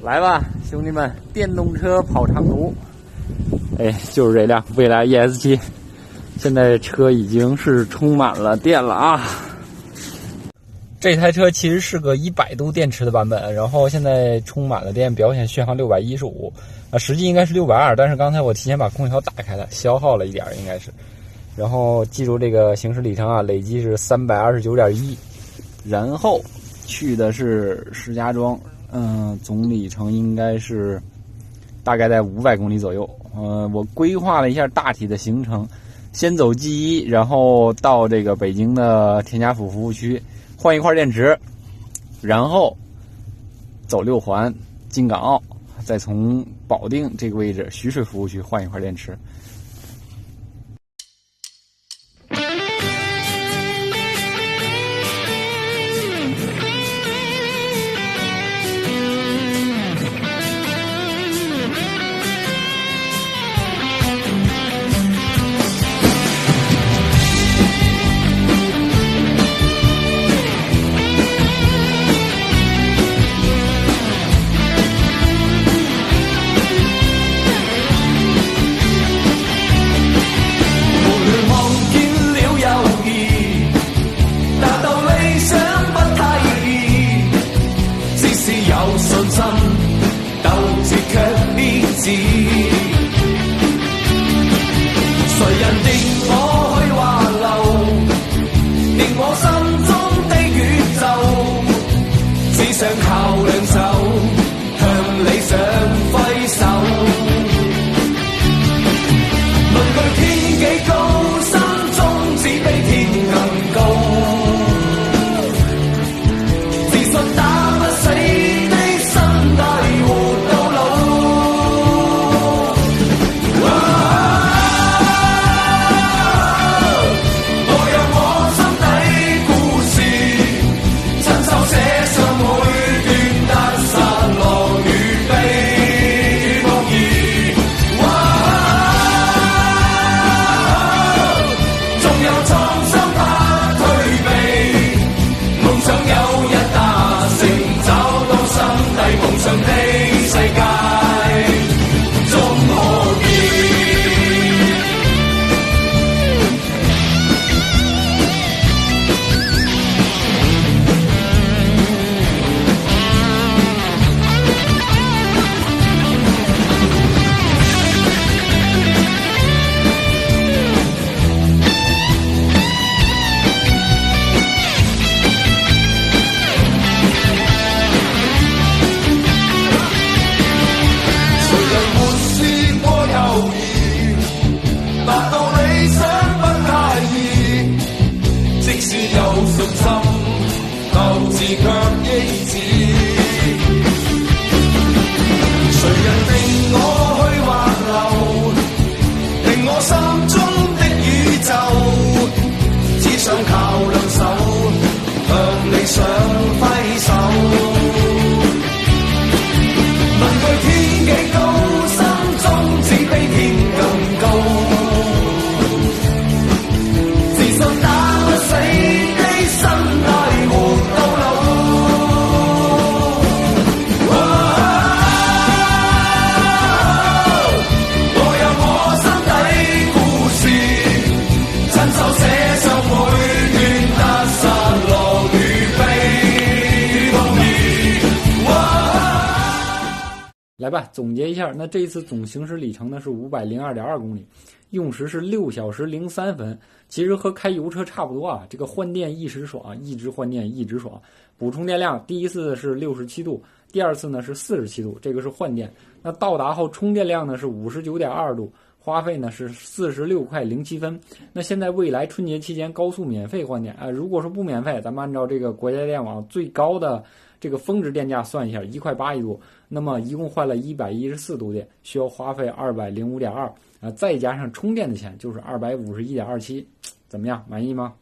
来吧，兄弟们，电动车跑长途。哎，就是这辆蔚来 ES7，现在车已经是充满了电了啊。这台车其实是个100度电池的版本，然后现在充满了电，表显续航615啊，实际应该是620，但是刚才我提前把空调打开了，消耗了一点应该是。然后记住这个行驶里程啊，累计是329.1，然后去的是石家庄，总里程应该是大概在500公里左右。我规划了一下大体的行程，先走 G1，然后到这个北京的田家府服务区换一块电池，然后走6环进港澳，再从保定这个位置徐水服务区换一块电池。来吧，总结一下，那这一次总行驶里程呢是502.2公里，用时是6小时03分，其实和开油车差不多啊。这个换电一时爽，一直换电一直爽。补充电量，第一次是67度，第二次呢是47度，这个是换电。那到达后充电量呢是59.2度，花费呢是46块07分。那现在未来春节期间高速免费换电啊，如果说不免费，咱们按照这个国家电网最高的这个峰值电价算一下，1块8一度，那么一共换了114度电，需要花费205.2啊，再加上充电的钱就是251.27，怎么样？满意吗？